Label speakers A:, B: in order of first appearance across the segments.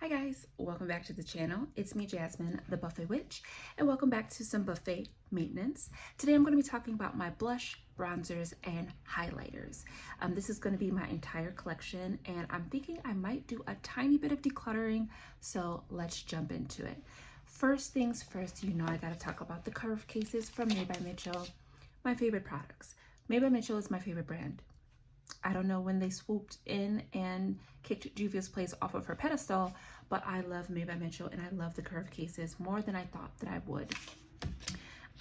A: Hi guys, welcome back to the channel. It's me, Jasmine, the Buffet Witch, and welcome back to some buffet maintenance. Today I'm going to be talking about my blush, bronzers, and highlighters. This is going to be my entire collection, and I'm thinking I might do a tiny bit of decluttering, so let's jump into it. First things first, you know I got to talk about the curve cases from Made by Mitchell, my favorite products. Made by Mitchell is my favorite brand. I don't know when they swooped in and kicked Juvia's Place off of her pedestal, but I love Made by Mitchell and I love the curve cases more than I thought that I would.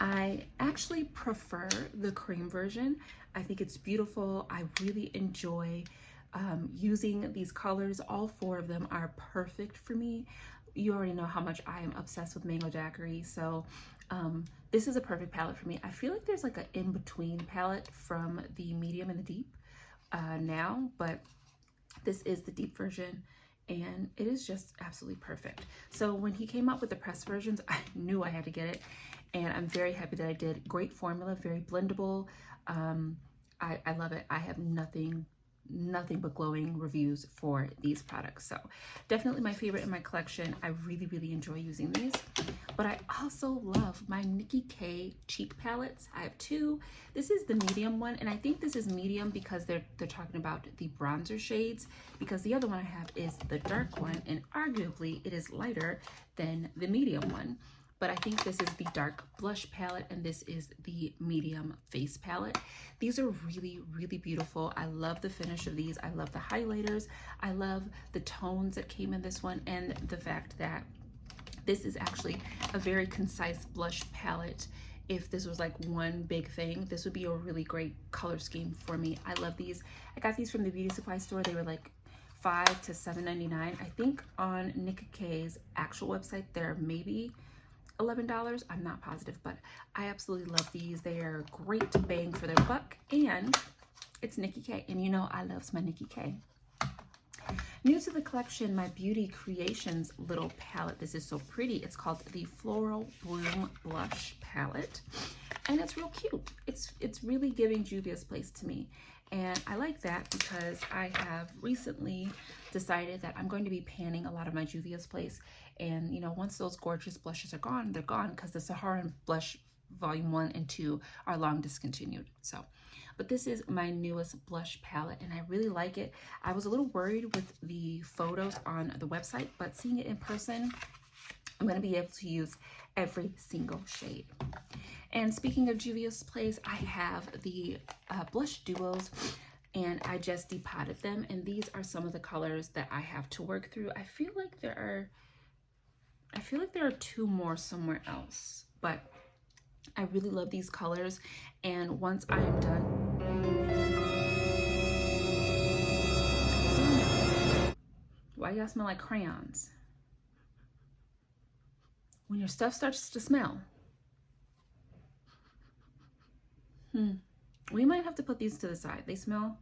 A: I actually prefer the cream version. I think it's beautiful. I really enjoy using these colors. All four of them are perfect for me. You already know how much I am obsessed with Mango Daiquiri, so this is a perfect palette for me. I feel like there's like an in-between palette from the medium and the deep now, but this is the deep version and it is just absolutely perfect. So when he came out with the press versions, I knew I had to get it, and I'm very happy that I did. Great formula, very blendable. I love it. I have nothing but glowing reviews for these products, so definitely my favorite in my collection. I really enjoy using these, but I also love my Nikki K cheek palettes. I have two. This is the medium one, and I think this is medium because they're talking about the bronzer shades, because the other one I have is the dark one, and arguably it is lighter than the medium one. But I think this is the dark blush palette and this is the medium face palette. These are really beautiful. I love the finish of these. I love the highlighters. I love the tones that came in this one, and the fact that this is actually a very concise blush palette. If this was like one big thing, this would be a really great color scheme for me. I love these. I got these from the beauty supply store. They were like $5 to $7.99. I think on Nikki K's actual website they're maybe $11. I'm not positive, but I absolutely love these. They are great bang for their buck, and it's Nikki K, and you know I love my Nikki K. New to the collection, my Beauty Creations little palette. This is so pretty. It's called the Floral Bloom Blush Palette, and it's real cute. It's really giving Juvia's Place to me, and I like that because I have recently decided that I'm going to be panning a lot of my Juvia's Place, and you know, once those gorgeous blushes are gone, they're gone, because the Saharan Blush Volume 1 and 2 are long discontinued. So, but this is my newest blush palette and I really like it. I was a little worried with the photos on the website, but seeing it in person, I'm going to be able to use every single shade. And speaking of Juvia's Place, I have the blush duos, and I just depotted them, and these are some of the colors that I have to work through. I feel like there are two more somewhere else, but I really love these colors, and once I am done, why y'all smell like crayons? When your stuff starts to smell, we might have to put these to the side. They smell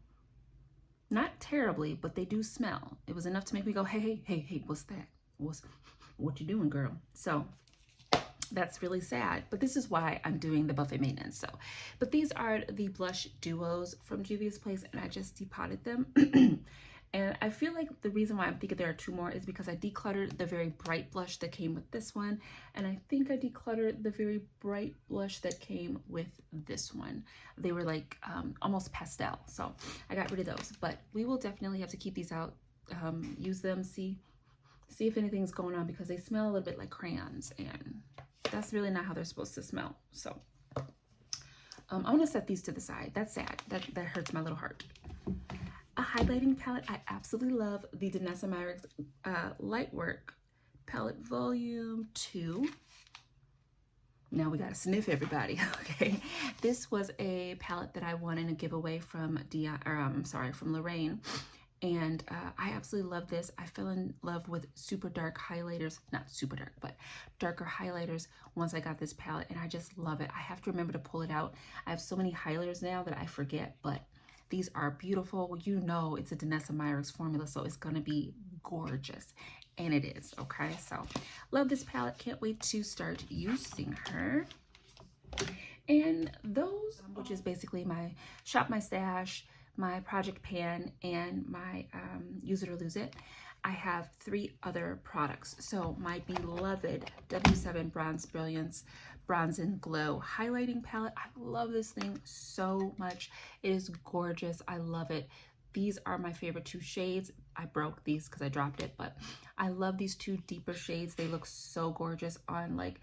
A: not terribly, but they do smell. It was enough to make me go, hey, what's that? What you doing, girl? So that's really sad, but this is why I'm doing the buffet maintenance. So, but these are the blush duos from Juvia's Place, and I just depotted them. And I feel like the reason why I'm thinking there are two more is because I decluttered the very bright blush that came with this one, and I think I decluttered the very bright blush that came with this one. They were like almost pastel, so I got rid of those, but we will definitely have to keep these out, use them, see if anything's going on, because they smell a little bit like crayons, and that's really not how they're supposed to smell. So I want to set these to the side. That's sad. That hurts my little heart. A highlighting palette. I absolutely love the Danessa Myricks Lightwork Palette Volume 2. Now we gotta sniff, everybody. Okay, this was a palette that I won in a giveaway from from Lorraine, and I absolutely love this. I fell in love with super dark highlighters, not super dark, but darker highlighters once I got this palette, and I just love it. I have to remember to pull it out. I have so many highlighters now that I forget, but these are beautiful. You know it's a Danessa Myricks formula, so it's gonna be gorgeous, and it is, okay? So love this palette. Can't wait to start using her. And those, which is basically my Shop My Stash, my project pan, and my use it or lose it. I have 3 other products. So my beloved W7 Bronze Brilliance Bronze and Glow highlighting palette. I love this thing so much. It is gorgeous. I love it. These are my favorite 2 shades. I broke these because I dropped it, but I love these 2 deeper shades. They look so gorgeous on like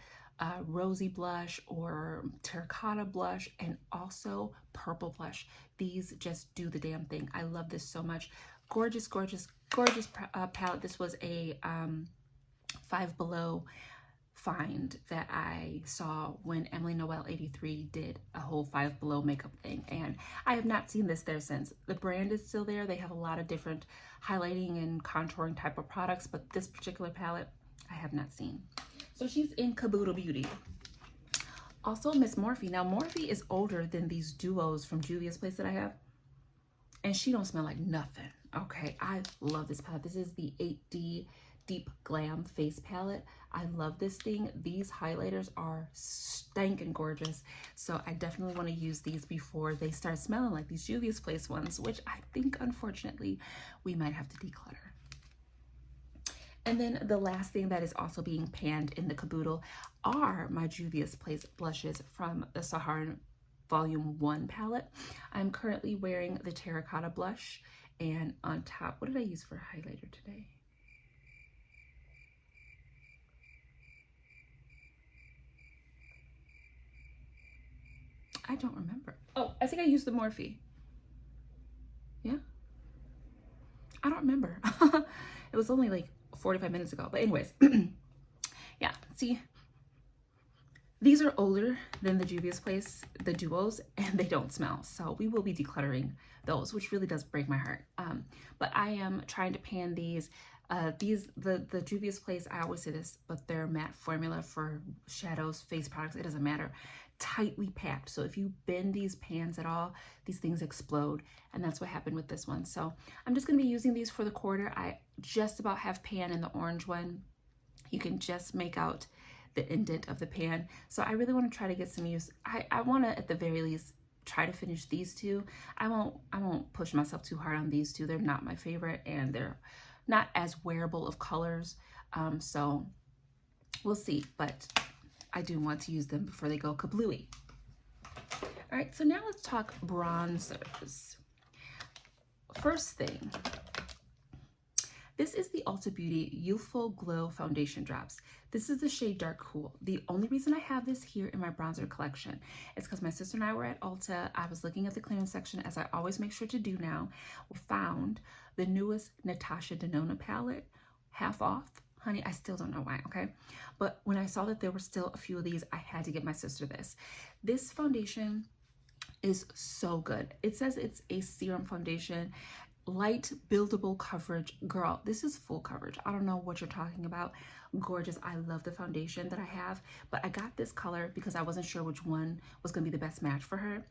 A: rosy blush or terracotta blush, and also purple blush. These just do the damn thing. I love this so much. Gorgeous, gorgeous, gorgeous palette. This was a Five Below find that I saw when Emily Noel 83 did a whole Five Below makeup thing, and I have not seen this there since. The brand is still there. They have a lot of different highlighting and contouring type of products, but this particular palette I have not seen. So she's in Caboodle Beauty. Also Miss Morphe. Now Morphe is older than these duos from Juvia's Place that I have, and she don't smell like nothing. Okay, I love this palette. This is the 8D Deep Glam Face Palette. I love this thing. These highlighters are stinking gorgeous. So I definitely want to use these before they start smelling like these Juvia's Place ones, which I think, unfortunately, we might have to declutter. And then the last thing that is also being panned in the Caboodle are my Juvia's Place blushes from the Saharan Volume 1 palette. I'm currently wearing the terracotta blush, and on top, what did I use for highlighter today? I don't remember. Oh, I think I used the Morphe. Yeah? I don't remember. It was only like 45 minutes ago. But anyways, yeah, see, these are older than the Juvia's Place, the duos, and they don't smell. So we will be decluttering those, which really does break my heart. But I am trying to pan these. The Juvia's Place, I always say this, but their matte formula for shadows, face products, it doesn't matter, tightly packed. So if you bend these pans at all, these things explode, and that's what happened with this one. So I'm just going to be using these for the quarter. I just about have pan in the orange one. You can just make out the indent of the pan. So I really want to try to get some use. I want to, at the very least, try to finish these 2. I won't push myself too hard on these 2. They're not my favorite, and they're not as wearable of colors. So we'll see, but I do want to use them before they go kablooey. All right, so now let's talk bronzers. First thing, this is the Ulta Beauty Youthful Glow Foundation Drops. This is the shade Dark Cool. The only reason I have this here in my bronzer collection is because my sister and I were at Ulta. I was looking at the clearance section, as I always make sure to do now. We found the newest Natasha Denona palette, half off. Honey, I still don't know why, okay? But when I saw that there were still a few of these, I had to get my sister this. This foundation is so good. It says it's a serum foundation, light buildable coverage. Girl, this is full coverage. I don't know what you're talking about. Gorgeous. I love the foundation that I have, but I got this color because I wasn't sure which one was going to be the best match for her.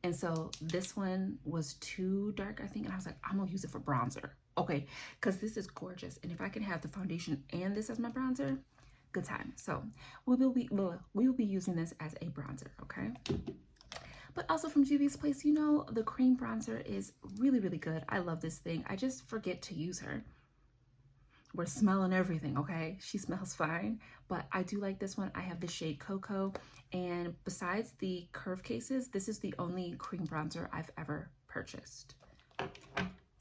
A: And so this one was too dark, I think, and I was like, I'm gonna use it for bronzer. Okay, because this is gorgeous, and if I can have the foundation and this as my bronzer, good time. So we will be using this as a bronzer, okay? But also from Juvia's Place, you know, the cream bronzer is really, really good. I love this thing. I just forget to use her. We're smelling everything, okay? She smells fine, but I do like this one. I have the shade Cocoa, and besides the curve cases, this is the only cream bronzer I've ever purchased.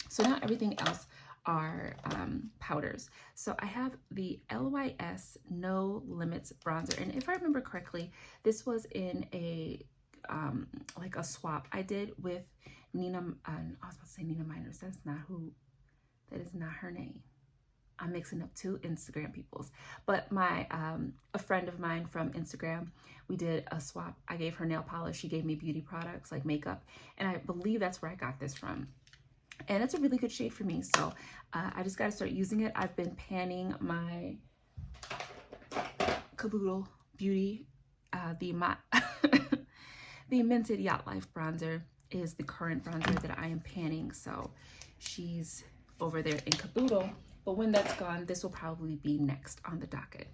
A: So now everything else are powders. So I have the LYS No Limits bronzer, and if I remember correctly, this was in a like a swap I did with Nina. I was about to say Nina Miners. That is not her name. I'm mixing up 2 Instagram peoples, but my a friend of mine from Instagram, we did a swap. I gave her nail polish, she gave me beauty products like makeup, and I believe that's where I got this from. And it's a really good shade for me, so I just got to start using it. I've been panning my Caboodle Beauty, the Minted Yacht Life bronzer is the current bronzer that I am panning, so she's over there in Caboodle. But when that's gone, this will probably be next on the docket.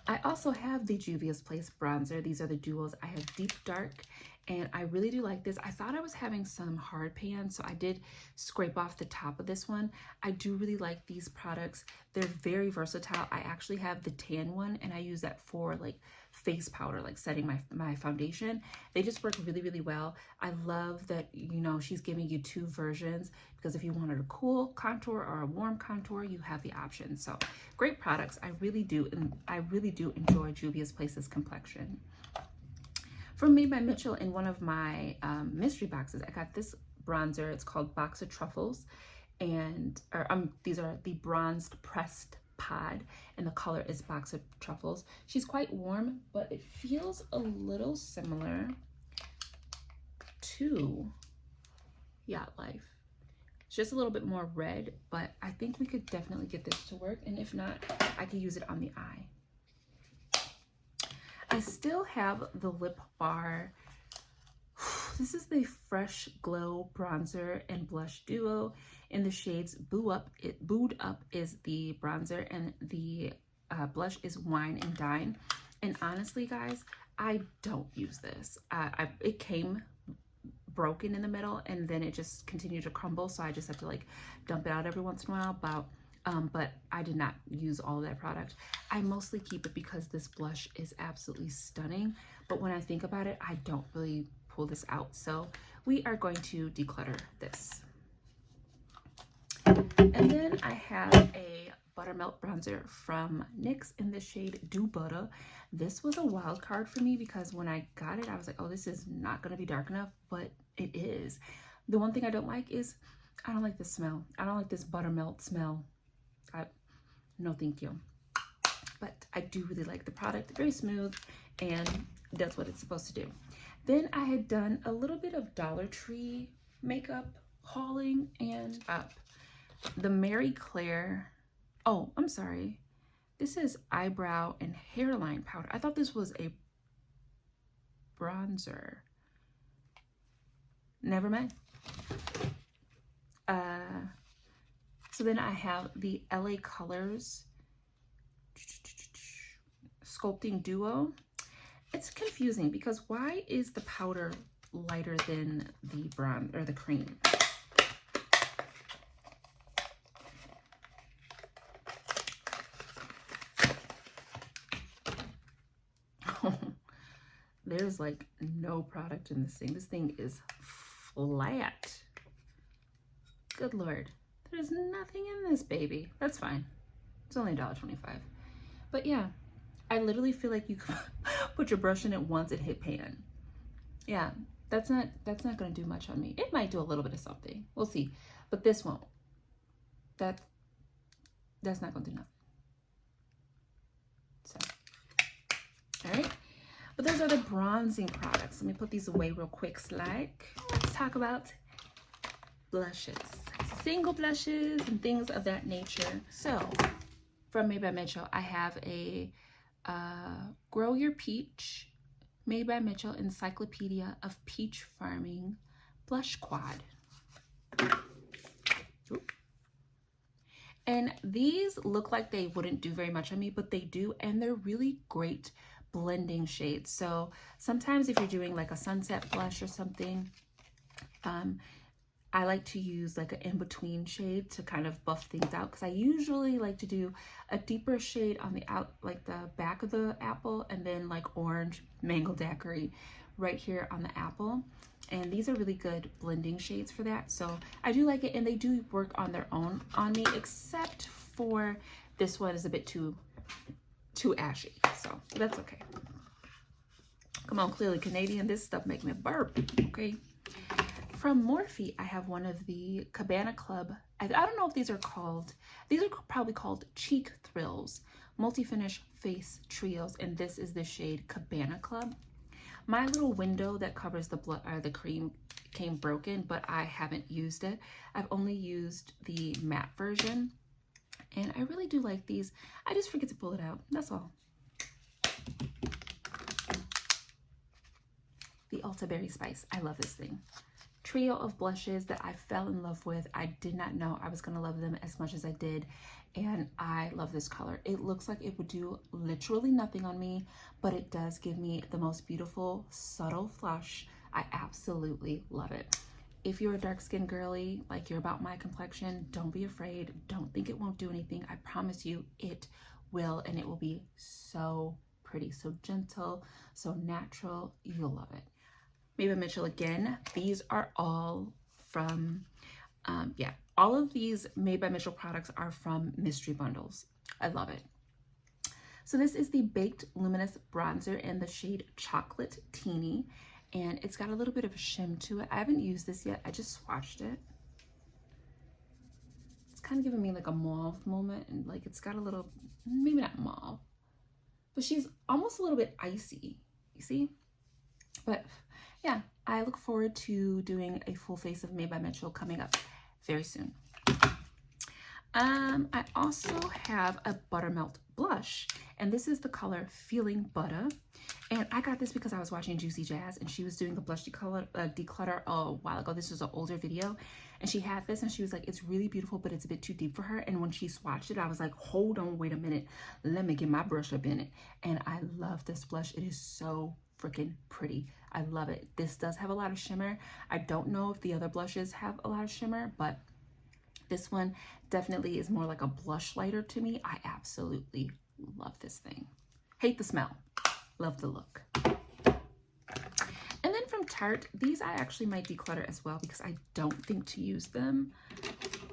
A: I also have the Juvia's Place bronzer. These are the duos. I have Deep Dark and I really do like this. I thought I was having some hard pan, so I did scrape off the top of this one. I do really like these products. They're very versatile. I actually have the tan one, and I use that for like face powder, like setting my foundation. They just work really, really well. I love that, you know, she's giving you two versions, because if you wanted a cool contour or a warm contour, you have the option. So great products. I really do, and I really do enjoy Juvia's Place's complexion. From Made by Mitchell, in one of my mystery boxes, I got this bronzer. It's called Box of Truffles, and these are the bronzed pressed pod, and the color is Box of Truffles. She's quite warm, but it feels a little similar to Yacht Life. It's just a little bit more red, but I think we could definitely get this to work, and if not, I could use it on the eye. I still have the lip bar. This is the Fresh Glow bronzer and blush duo in the shades Boo Up. Booed Up is the bronzer, and the blush is Wine and Dine. And honestly, guys, I don't use this. It came broken in the middle, and then it just continued to crumble, so I just have to like dump it out every once in a while. But I did not use all of that product. I mostly keep it because this blush is absolutely stunning. But when I think about it, I don't really pull this out. So we are going to declutter this. And then I have a Buttermelt bronzer from NYX in the shade Do Butter. This was a wild card for me because when I got it, I was like, oh, this is not going to be dark enough, but it is. The one thing I don't like is I don't like the smell. I don't like this buttermelt smell. No thank you. But I do really like the product. Very smooth and does what it's supposed to do. Then I had done a little bit of Dollar Tree makeup hauling, and the Mary Claire, oh, I'm sorry. This is eyebrow and hairline powder. I thought this was a bronzer. Never mind. So then I have the LA Colors Sculpting Duo. It's confusing because why is the powder lighter than the bronze or the cream? There's like no product in this thing. This thing is flat. Good Lord. There's nothing in this baby. That's fine. It's only $1.25. But yeah, I literally feel like you could put your brush in it once and hit pan. Yeah, that's not gonna do much on me. It might do a little bit of something. We'll see. But this won't. That's not gonna do nothing. So, all right. But those are the bronzing products. Let me put these away real quick. Let's talk about blushes. Single blushes and things of that nature. So from Made by Mitchell, I have a Grow Your Peach Made by Mitchell Encyclopedia of Peach Farming Blush Quad. And these look like they wouldn't do very much on me, but they do, and they're really great blending shades. So sometimes if you're doing like a sunset blush or something, I like to use like an in-between shade to kind of buff things out, because I usually like to do a deeper shade on the like the back of the apple, and then like orange mango daiquiri right here on the apple. And these are really good blending shades for that. So I do like it, and they do work on their own on me, except for this one is a bit too ashy. So that's okay. Come on, clearly Canadian. This stuff make me burp, okay? From Morphe, I have one of the Cabana Club. I don't know if these are probably called Cheek Thrills Multi-Finish Face Trios, and this is the shade Cabana Club. My little window that covers the cream came broken, but I haven't used it. I've only used the matte version, and I really do like these. I just forget to pull it out, that's all. The Ulta Berry Spice, I love this thing. Trio of blushes that I fell in love with. I did not know I was gonna love them as much as I did, and I love this color. It looks like it would do literally nothing on me, but it does give me the most beautiful subtle flush I absolutely love it. If you're a dark skinned girly, like you're about my complexion, don't be afraid. Don't think it won't do anything. I promise you it will, and it will be so pretty, so gentle, so natural. You'll love it. Maeve Mitchell again. These are all from, yeah, all of these Made by Mitchell products are from mystery bundles. I love it. So this is the Baked Luminous Bronzer in the shade Chocolate Teeny, and it's got a little bit of a shim to it. I haven't used this yet. I just swatched it. It's kind of giving me like a mauve moment, and like it's got a little, maybe not mauve, but she's almost a little bit icy, you see? But yeah, I look forward to doing a full face of Made by Mitchell coming up very soon. I also have a Buttermelt blush, and this is the color Feeling Butter. And I got this because I was watching Juicy Jazz, and she was doing the blush declutter a while ago. This was an older video, and she had this, and she was like, it's really beautiful, but it's a bit too deep for her. And when she swatched it, I was like, hold on, wait a minute. Let me get my brush up in it. And I love this blush. It is so freaking pretty. I love it. This does have a lot of shimmer. I don't know if the other blushes have a lot of shimmer, but this one definitely is more like a blush lighter to me. I absolutely love this thing. Hate the smell, love the look. And then from Tarte, these I actually might declutter as well because I don't think to use them.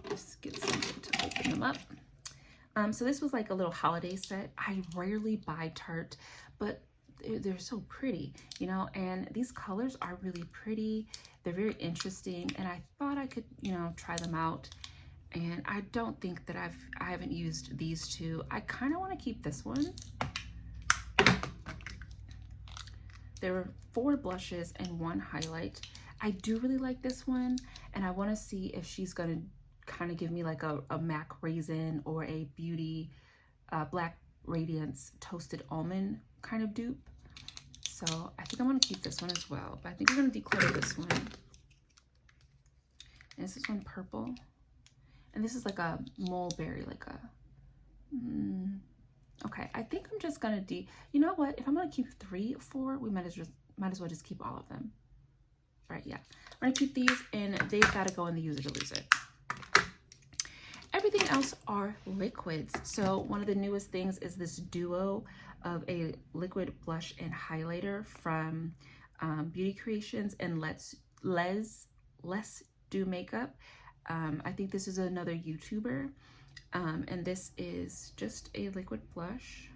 A: Just get something to open them up. So this was like a little holiday set. I rarely buy Tarte, but they're so pretty, you know, and these colors are really pretty. They're very interesting, and I thought I could, you know, try them out. And I don't think that I haven't used these two. I kind of want to keep this one. There were 4 blushes and 1 highlight. I do really like this one, and I want to see if she's going to kind of give me like a MAC Raisin or a Beauty Black Radiance Toasted Almond kind of dupe. So I think I want to keep this one as well, but I think we're going to declutter this one. And this is one purple. And this is like a mulberry, like a, okay. I think I'm just gonna you know what? If I'm gonna keep 3 or 4, we might as well just keep all of them. All right, yeah. I'm gonna keep these, and they've gotta go in the use it or lose it. Everything else are liquids. So one of the newest things is this duo of a liquid blush and highlighter from Beauty Creations and Let's Do Makeup. I think this is another YouTuber, and this is just a liquid blush.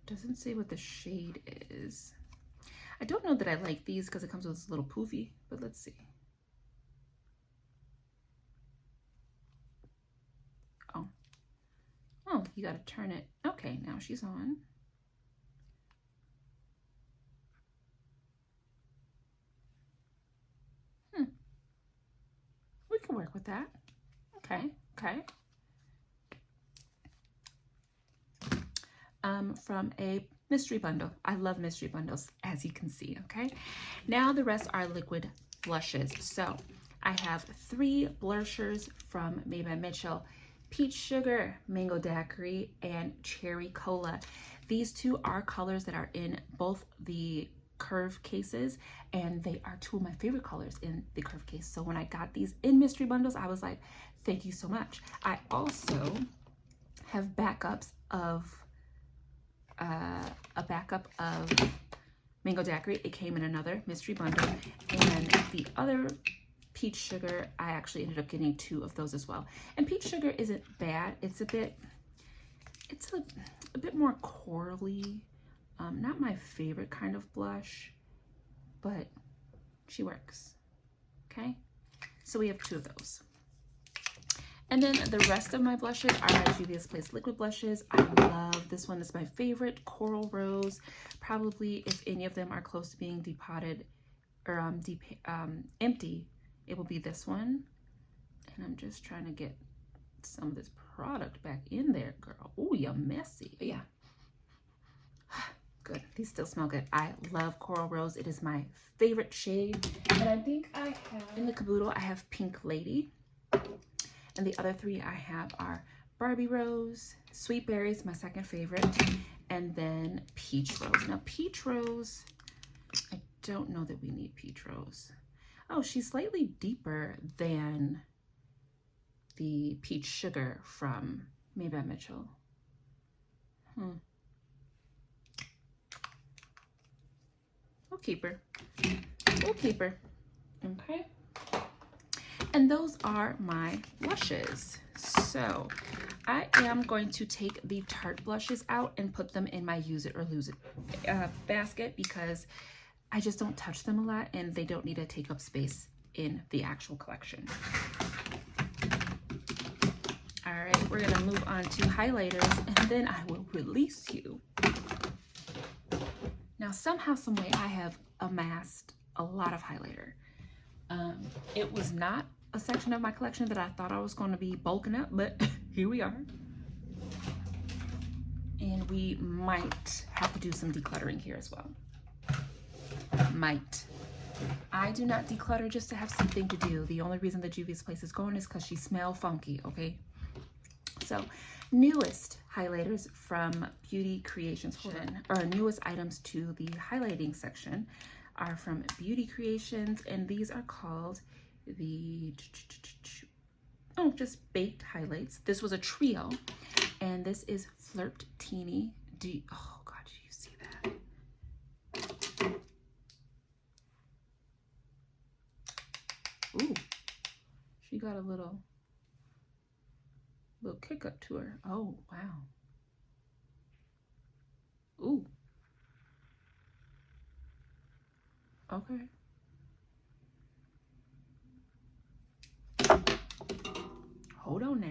A: Doesn't say what the shade is. I don't know that I like these because it comes with this little poofy, but let's see. Oh, you gotta turn it. Okay, now she's on. We can work with that. Okay. From a mystery bundle. I love mystery bundles, as you can see, okay? Now the rest are liquid blushes. So I have 3 blushers from Made by Mitchell: Peach Sugar, Mango Daiquiri, and Cherry Cola. These 2 are colors that are in both the curve cases, and they are 2 of my favorite colors in the curve case. So when I got these in mystery bundles, I was like, thank you so much. I also have backups of a backup of Mango Daiquiri. It came in another mystery bundle, and the other Peach Sugar, I actually ended up getting 2 of those as well. And Peach Sugar isn't bad. It's a bit more corally. Not my favorite kind of blush, but she works. Okay, so we have 2 of those. And then the rest of my blushes are my Juvia's Place liquid blushes. I love this one. It's my favorite, Coral Rose. Probably if any of them are close to being depotted or empty, it will be this one. And I'm just trying to get some of this product back in there, girl. Oh, you're messy. But yeah. Good. These still smell good. I love Coral Rose. It is my favorite shade. And I think I have, in the caboodle, I have Pink Lady. And the other 3 I have are Barbie Rose, Sweet Berries, my second favorite, and then Peach Rose. Now, Peach Rose, I don't know that we need peach rose. Oh, she's slightly deeper than the peach sugar from Maybe Mitchell. We'll keep her. We'll keep her. Okay. And those are my blushes. So I am going to take the Tarte blushes out and put them in my use it or lose it basket, because I just don't touch them a lot and they don't need to take up space in the actual collection. All right, we're gonna move on to highlighters, and then I will release you. Now, somehow, some way, I have amassed a lot of highlighter. It was not a section of my collection that I thought I was going to be bulking up, but here we are. And we might have to do some decluttering here as well. Might. I do not declutter just to have something to do. The only reason that Juvia's place is going is because she smells funky, okay? So, newest highlighters from Beauty Creations, or newest items to the highlighting section are from Beauty Creations, and these are called the, just baked highlights. This was a trio, and this is Flirt Teeny. Oh God, do you see that? Ooh, she got a little kick up to her. Oh, wow. Ooh. Okay. Hold on now.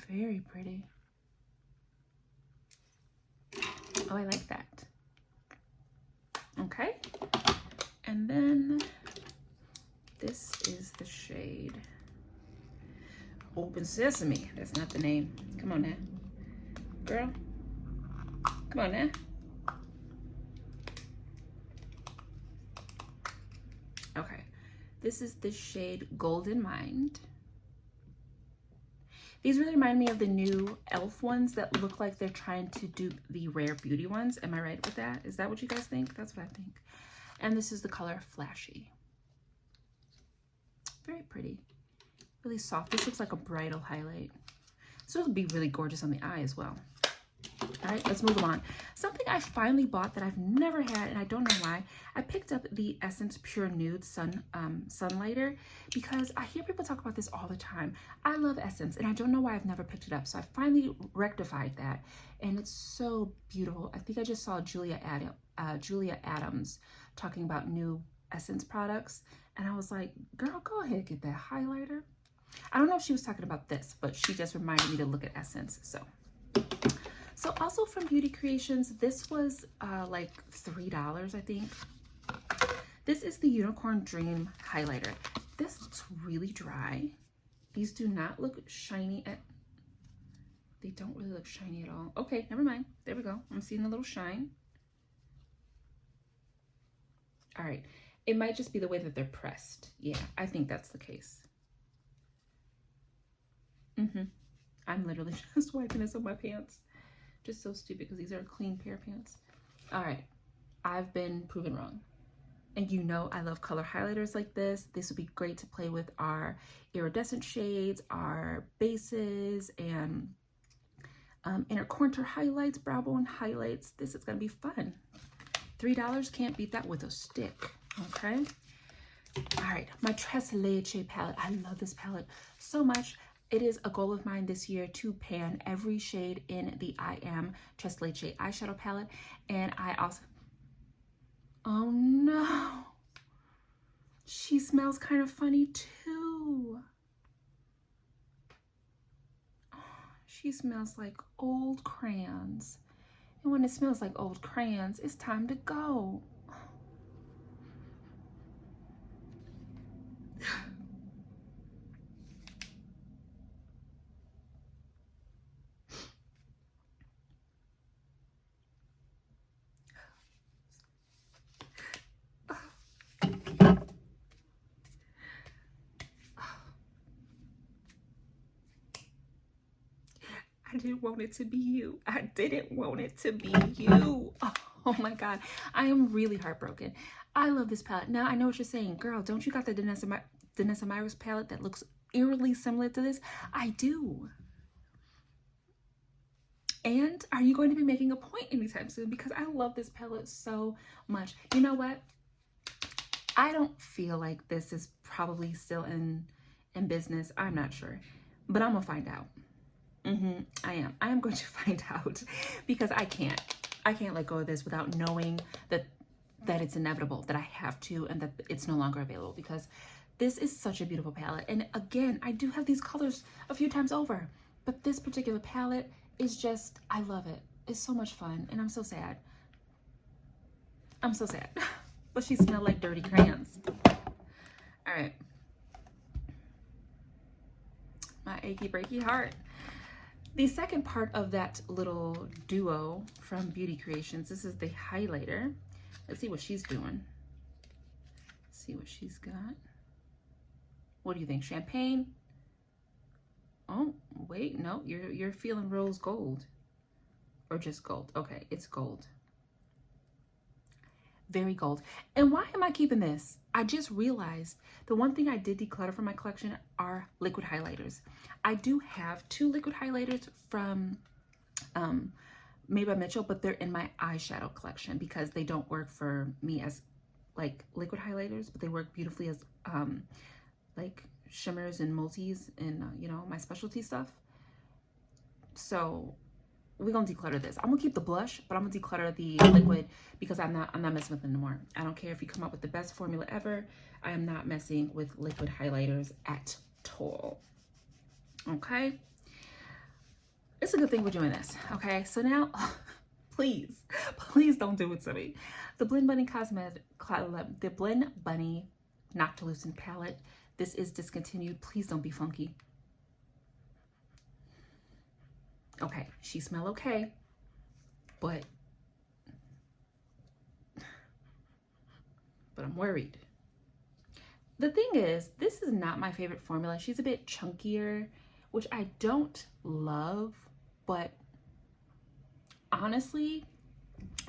A: Very pretty. Oh, I like that. Okay. And then this is the shade Open Sesame. That's not the name. Come on now. Girl. Come on now. Okay. This is the shade Golden Mind. These really remind me of the new e.l.f. ones that look like they're trying to dupe the Rare Beauty ones. Am I right with that? Is that what you guys think? That's what I think. And this is the color Flashy. Very pretty. Really soft. This looks like a bridal highlight. So it'll be really gorgeous on the eye as well. All right, let's move on. Something I finally bought that I've never had, and I don't know why. I picked up the Essence Pure Nude Sunlighter because I hear people talk about this all the time. I love Essence, and I don't know why I've never picked it up. So I finally rectified that, and it's so beautiful. I think I just saw Julia Adams talking about new Essence products, and I was like, girl, go ahead, get that highlighter. I don't know if she was talking about this, but she just reminded me to look at Essence. So also from Beauty Creations, this was like $3, I think. This is the Unicorn Dream Highlighter. This looks really dry. These do not look shiny they don't really look shiny at all. Okay, never mind. There we go. I'm seeing a little shine. All right. It might just be the way that they're pressed. Yeah, I think that's the case. I'm literally just wiping this on my pants. Just so stupid because these are a clean pair of pants. All right, I've been proven wrong. And you know I love color highlighters like this. This would be great to play with our iridescent shades, our bases, and inner contour highlights, brow bone highlights. This is gonna be fun. $3, can't beat that with a stick, okay? All right, my Tres Leche palette. I love this palette so much. It is a goal of mine this year to pan every shade in the I Am Tres Leche eyeshadow palette. And I also, oh no, she smells kind of funny too. She smells like old crayons. And when it smells like old crayons, it's time to go. I didn't want it to be you. I didn't want it to be you. Oh my God. I am really heartbroken. I love this palette. Now, I know what you're saying. Girl, don't you got the Danessa Myricks palette that looks eerily similar to this? I do. And are you going to be making a point anytime soon? Because I love this palette so much. You know what? I don't feel like this is probably still in business. I'm not sure, but I'm gonna find out. I am going to find out because I can't let go of this without knowing that it's inevitable, that I have to, and that it's no longer available, because this is such a beautiful palette. And again, I do have these colors a few times over, but this particular palette is just, I love it. It's so much fun, and I'm so sad. I'm so sad. But she smelled like dirty crayons. All right. My achy breaky heart. The second part of that little duo from Beauty Creations, this is the highlighter. Let's see what she's doing. See what she's got. What do you think? Champagne? Oh, wait, no, you're feeling rose gold. Or just gold. Okay, it's gold. Very gold. And why am I keeping this? I just realized the one thing I did declutter from my collection are liquid highlighters. I do have 2 liquid highlighters from Made by Mitchell, but they're in my eyeshadow collection because they don't work for me as like liquid highlighters, but they work beautifully as like shimmers and multis and you know, my specialty stuff. So we're gonna declutter this. I'm gonna keep the blush, but I'm gonna declutter the liquid because I'm not messing with it anymore. I don't care if you come up with the best formula ever. I am not messing with liquid highlighters at all. Okay, it's a good thing we're doing this. Okay, so now please don't do it to me. The Blend Bunny Noctilucent palette, this is discontinued. Please don't be funky. Okay, she smell okay, but I'm worried. The thing is, this is not my favorite formula. She's a bit chunkier, which I don't love, but honestly,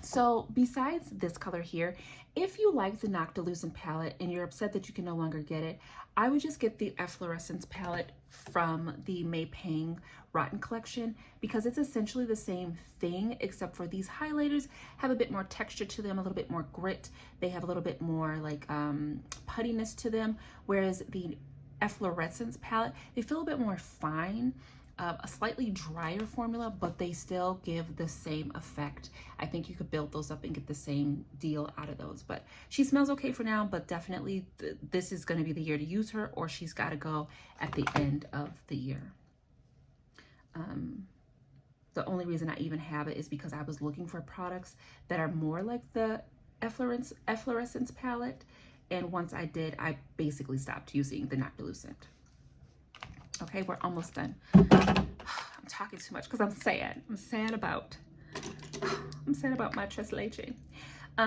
A: so besides this color here, if you like the Noctilucent palette and you're upset that you can no longer get it, I would just get the Efflorescence palette from the May Pang Rotten collection, because it's essentially the same thing, except for these highlighters have a bit more texture to them, a little bit more grit. They have a little bit more like puttiness to them, whereas the Efflorescence palette, they feel a bit more fine. A slightly drier formula, but they still give the same effect. I think you could build those up and get the same deal out of those. But she smells okay for now, but definitely this is going to be the year to use her, or she's got to go at the end of the year. The only reason I even have it is because I was looking for products that are more like the Efflorescence palette, and once I did, I basically stopped using the Noctilucent. Okay, we're almost done. I'm talking too much because I'm sad. I'm sad about my tres leche.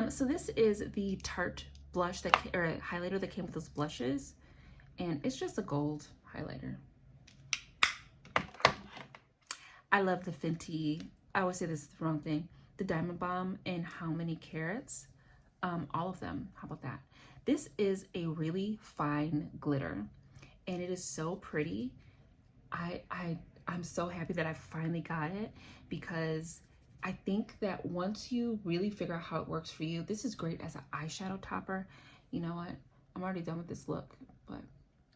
A: So this is the Tarte blush or highlighter that came with those blushes, and it's just a gold highlighter. I love the Fenty. I always say this is the wrong thing. The Diamond Bomb and How Many Carats? All of them. How about that? This is a really fine glitter, and it is so pretty. I'm so happy that I finally got it, because I think that once you really figure out how it works for you, this is great as an eyeshadow topper. You know what? I'm already done with this look, but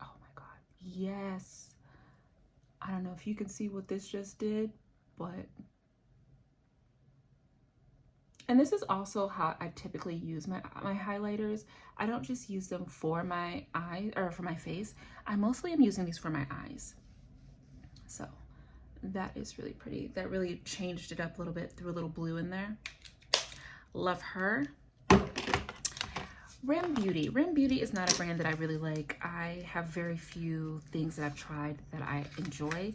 A: oh my God, yes. I don't know if you can see what this just did, but, and this is also how I typically use my highlighters. I don't just use them for my eye or for my face. I mostly am using these for my eyes. So that is really pretty. That really changed it up a little bit, threw a little blue in there. Love her. Rim Beauty. Rim Beauty is not a brand that I really like. I have very few things that I've tried that I enjoy.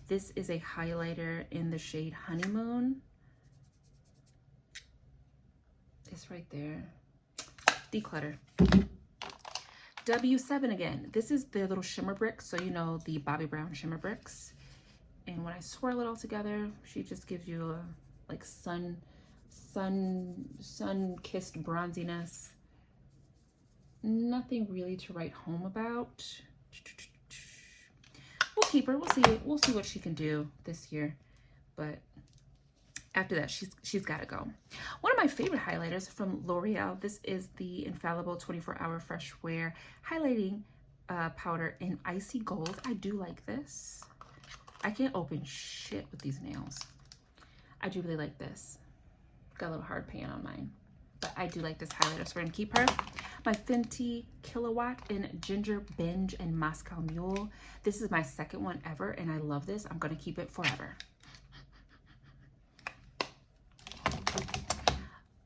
A: This is a highlighter in the shade Honeymoon. It's right there. Declutter. W7 again. This is their little shimmer bricks. So you know the Bobbi Brown shimmer bricks. And when I swirl it all together, she just gives you a like sun-kissed bronziness. Nothing really to write home about. We'll keep her. We'll see what she can do this year. But after that, she's got to go. One of my favorite highlighters from L'Oreal. This is the Infallible 24-Hour Fresh Wear Highlighting Powder in Icy Gold. I do like this. I can't open shit with these nails. I do really like this. Got a little hard pan on mine. But I do like this highlighter, so we're going to keep her. My Fenty Kilowatt in Ginger Binge and Moscow Mule. This is my second one ever, and I love this. I'm going to keep it forever.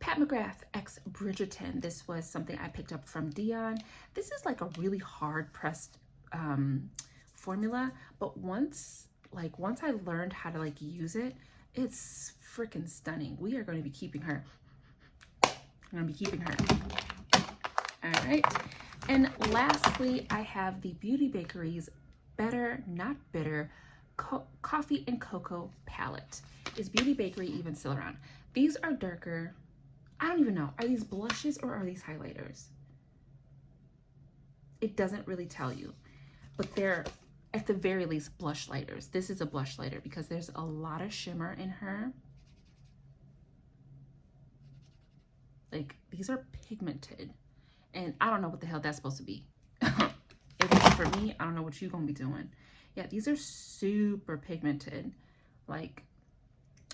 A: Pat McGrath x Bridgerton. This was something I picked up from Dion. This is like a really hard pressed formula, but once I learned how to like use it, it's freaking stunning. We are going to be keeping her. I'm going to be keeping her. All right. And lastly, I have the Beauty Bakery's Better Not Bitter Coffee and Cocoa palette. Is Beauty Bakery even still around? These are darker. I don't even know. Are these blushes or are these highlighters? It doesn't really tell you, but they're at the very least blush lighters. This is a blush lighter because there's a lot of shimmer in her. Like, these are pigmented, and I don't know what the hell that's supposed to be. If it's for me, I don't know what you're gonna be doing. Yeah, these are super pigmented. Like,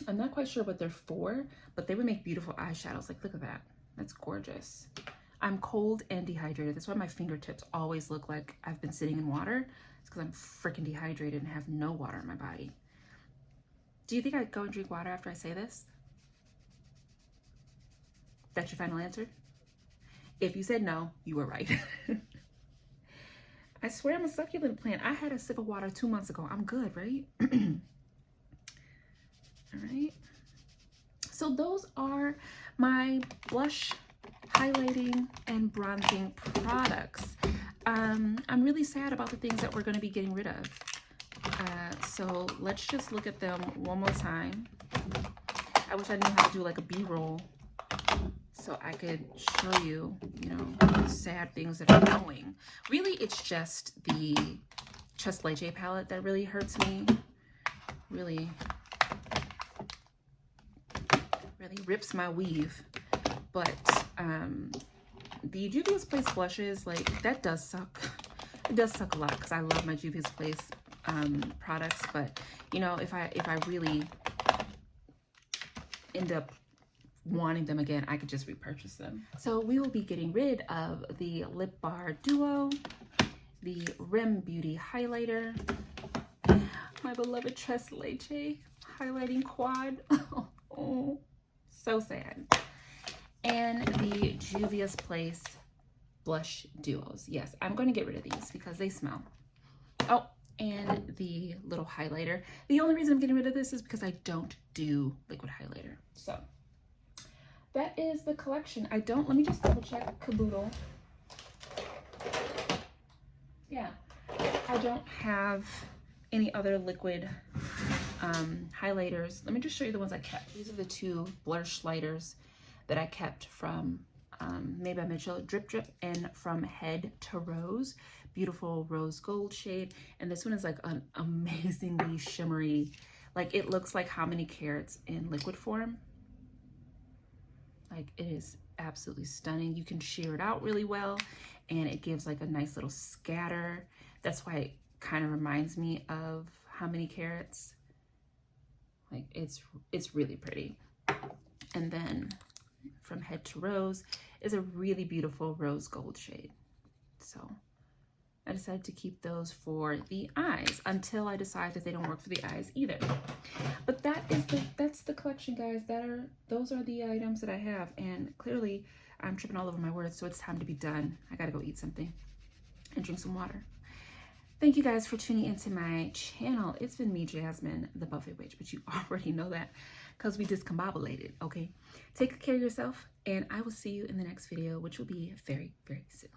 A: I'm not quite sure what they're for, but they would make beautiful eyeshadows. Like, look at that. That's gorgeous. I'm cold and dehydrated. That's why my fingertips always look like I've been sitting in water. It's because I'm freaking dehydrated and have no water in my body. Do you think I'd go and drink water after I say this? That's your final answer? If you said no, you were right. I swear I'm a succulent plant. I had a sip of water 2 months ago. I'm good, right? All right. So those are my blush, highlighting, and bronzing products. I'm really sad about the things that we're going to be getting rid of. So let's just look at them one more time. I wish I knew how to do like a B-roll so I could show you, you know, the sad things that are going. Really, it's just the Just Leche palette that really hurts me. Really rips my weave. But the Juvia's Place blushes, like, that does suck. It does suck a lot because I love my Juvia's Place products. But, you know, if I really end up wanting them again, I could just repurchase them. So we will be getting rid of the Lip Bar Duo, the Rem Beauty Highlighter, my beloved Tres Leche highlighting quad. Oh, so sad. And the Juvia's Place blush duos. Yes, I'm going to get rid of these because they smell. Oh, and the little highlighter. The only reason I'm getting rid of this is because I don't do liquid highlighter. So that is the collection. Let me just double check Caboodle. Yeah, I don't have any other liquid highlighters. Let me just show you the ones I kept. These are the two blush lighters that I kept from Made by Mitchell, Drip Drip, and From Head to Rose. Beautiful rose gold shade. And this one is like an amazingly shimmery, like it looks like How Many Carats in liquid form. Like, it is absolutely stunning. You can sheer it out really well, and it gives like a nice little scatter. That's why it kind of reminds me of How Many Carats. Like, it's really pretty. And then From Head to Rose is a really beautiful rose gold shade. So I decided to keep those for the eyes until I decide that they don't work for the eyes either. But that's the collection, guys. Those are the items that I have, and clearly I'm tripping all over my words, so it's time to be done. I gotta go eat something and drink some water. Thank you guys for tuning into my channel. It's been me, Jasmine, the Buffet Witch, but you already know that because we discombobulated, okay? Take care of yourself, and I will see you in the next video, which will be very, very soon.